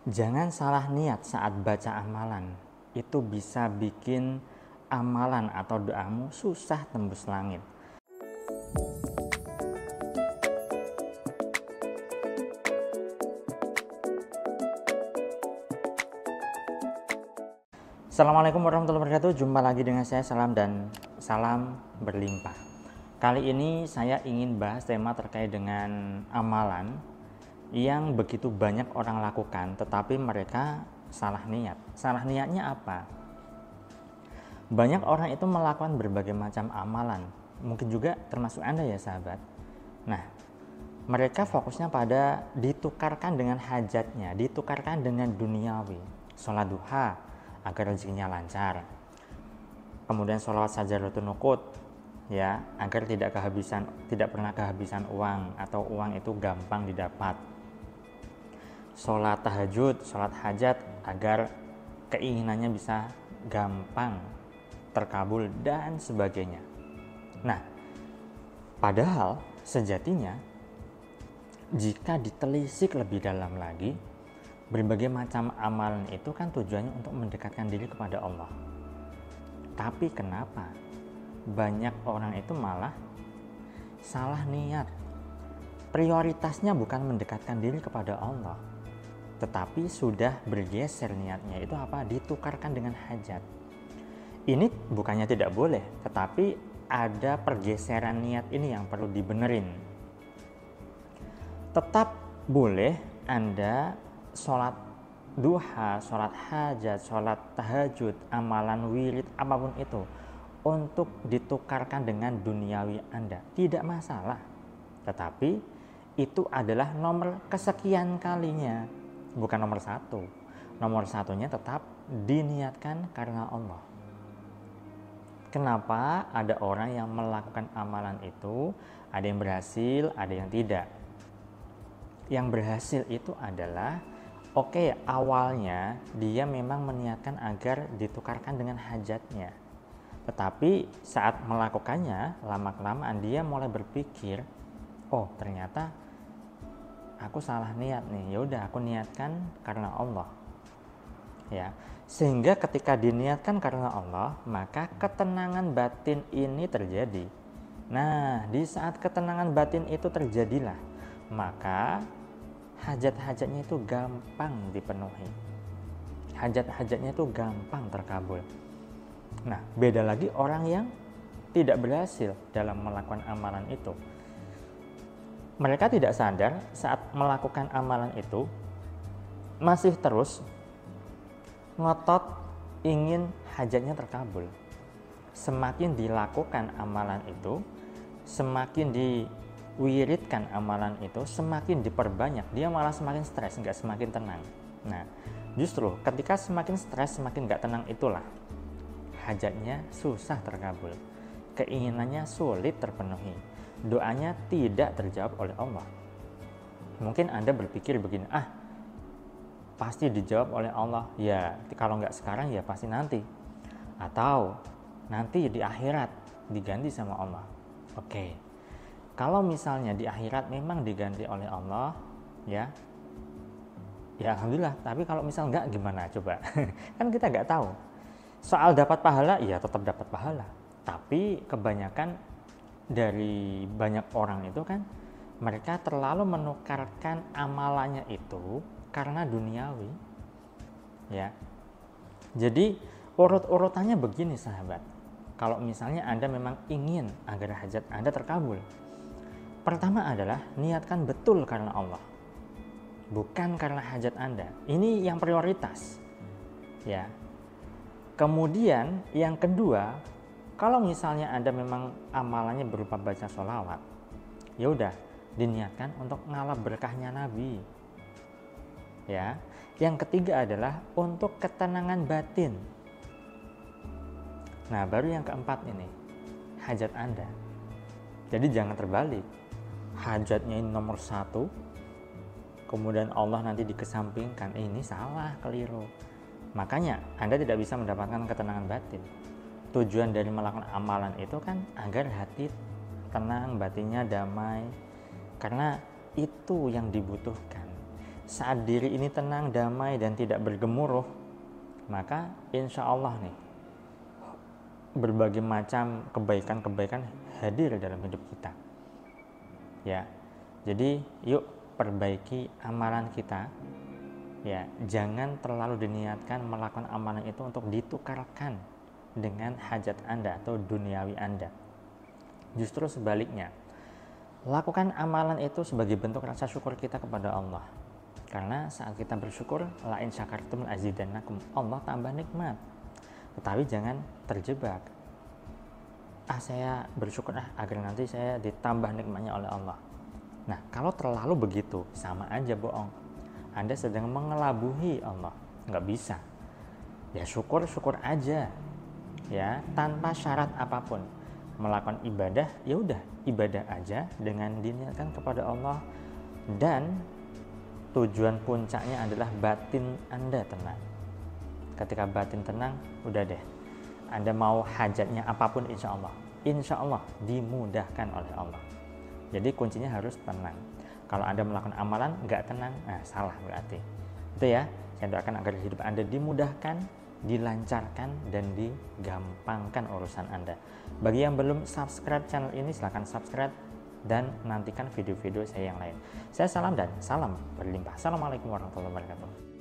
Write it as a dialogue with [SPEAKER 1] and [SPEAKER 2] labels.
[SPEAKER 1] Jangan salah niat saat baca amalan. Itu bisa bikin amalan atau doamu susah tembus langit. Assalamualaikum warahmatullahi wabarakatuh. Jumpa lagi dengan saya Salam dan salam berlimpah. Kali ini saya ingin bahas tema terkait dengan amalan yang begitu banyak orang lakukan, tetapi mereka salah niat. Salah niatnya apa? Banyak orang itu melakukan berbagai macam amalan, mungkin juga termasuk Anda ya sahabat. Nah, mereka fokusnya pada ditukarkan dengan hajatnya, ditukarkan dengan duniawi. Sholat duha agar rezekinya lancar, kemudian sholawat sajadatun nukut ya, agar tidak pernah kehabisan uang atau uang itu gampang didapat. Sholat tahajud, sholat hajat agar keinginannya bisa gampang terkabul dan sebagainya. Nah, padahal sejatinya jika ditelisik lebih dalam lagi, berbagai macam amalan itu kan tujuannya untuk mendekatkan diri kepada Allah. Tapi kenapa banyak orang itu malah salah niat? Prioritasnya bukan mendekatkan diri kepada Allah, tetapi sudah bergeser niatnya. Itu apa? Ditukarkan dengan hajat. Ini bukannya tidak boleh, tetapi ada pergeseran niat ini yang perlu dibenerin. Tetap boleh Anda sholat duha, sholat hajat, sholat tahajud, amalan wirid, apapun itu, untuk ditukarkan dengan duniawi Anda, tidak masalah. Tetapi itu adalah nomor kesekian kalinya, bukan nomor satu. Nomor satunya tetap diniatkan karena Allah. Kenapa ada orang yang melakukan amalan itu, ada yang berhasil, ada yang tidak? Yang berhasil itu adalah awalnya dia memang meniatkan agar ditukarkan dengan hajatnya. Tetapi saat melakukannya, lama-kelamaan dia mulai berpikir, oh ternyata aku salah niat nih. Ya udah, aku niatkan karena Allah. Ya, sehingga ketika diniatkan karena Allah, maka ketenangan batin ini terjadi. Nah, di saat ketenangan batin itu terjadilah, maka hajat-hajatnya itu gampang dipenuhi, hajat-hajatnya itu gampang terkabul. Nah, beda lagi orang yang tidak berhasil dalam melakukan amalan itu. Mereka tidak sadar saat melakukan amalan itu masih terus ngotot ingin hajatnya terkabul. Semakin dilakukan amalan itu, semakin wiridkan amalan itu, semakin diperbanyak, dia malah semakin stres, nggak semakin tenang. Nah, justru ketika semakin stres, semakin nggak tenang, itulah hajatnya susah terkabul, keinginannya sulit terpenuhi, doanya tidak terjawab oleh Allah. Mungkin Anda berpikir begini, pasti dijawab oleh Allah, ya kalau nggak sekarang ya pasti nanti, atau nanti di akhirat diganti sama Allah. Oke. Kalau misalnya di akhirat memang diganti oleh Allah, ya alhamdulillah. Tapi kalau misal enggak, gimana coba? Kan kita nggak tahu. Soal dapat pahala, ya tetap dapat pahala. Tapi kebanyakan dari banyak orang itu kan, mereka terlalu menukarkan amalannya itu karena duniawi. Ya. Jadi urut-urutannya begini sahabat. Kalau misalnya Anda memang ingin agar hajat Anda terkabul, pertama adalah niatkan betul karena Allah, bukan karena hajat Anda. Ini yang prioritas, ya. Kemudian yang kedua, kalau misalnya Anda memang amalannya berupa baca sholawat, ya udah diniatkan untuk ngalap berkahnya Nabi, ya. Yang ketiga adalah untuk ketenangan batin. Nah, baru yang keempat ini, hajat Anda. Jadi jangan terbalik. Hajatnya ini nomor satu, kemudian Allah nanti dikesampingkan. Ini salah, keliru. Makanya Anda tidak bisa mendapatkan ketenangan batin. Tujuan dari melakukan amalan itu kan agar hati tenang, batinnya damai, karena itu yang dibutuhkan. saat diri ini tenang, damai, dan tidak bergemuruh, maka insya Allah nih, berbagai macam kebaikan-kebaikan hadir dalam hidup kita. Ya, jadi yuk perbaiki amalan kita. Ya, jangan terlalu diniatkan melakukan amalan itu untuk ditukarkan dengan hajat Anda atau duniawi Anda. Justru sebaliknya, lakukan amalan itu sebagai bentuk rasa syukur kita kepada Allah. Karena saat kita bersyukur, la in syakartum azidannakum, Allah tambah nikmat. Tetapi jangan terjebak. Saya bersyukur agar nanti saya ditambah nikmatnya oleh Allah. Nah, kalau terlalu begitu, sama aja bohong. Anda sedang mengelabuhi Allah. Nggak bisa. Ya syukur aja. Ya, tanpa syarat apapun. Melakukan ibadah, ya udah ibadah aja dengan diniatkan kepada Allah, dan tujuan puncaknya adalah batin Anda tenang. Ketika batin tenang, udah deh, Anda mau hajatnya apapun insya Allah dimudahkan oleh Allah. Jadi kuncinya harus tenang. Kalau Anda melakukan amalan nggak tenang, salah berarti. Itu ya, saya doakan agar hidup Anda dimudahkan, dilancarkan, dan digampangkan urusan Anda. Bagi yang belum subscribe channel ini, silahkan subscribe dan nantikan video-video saya yang lain. Saya salam dan salam berlimpah. Assalamualaikum warahmatullahi wabarakatuh.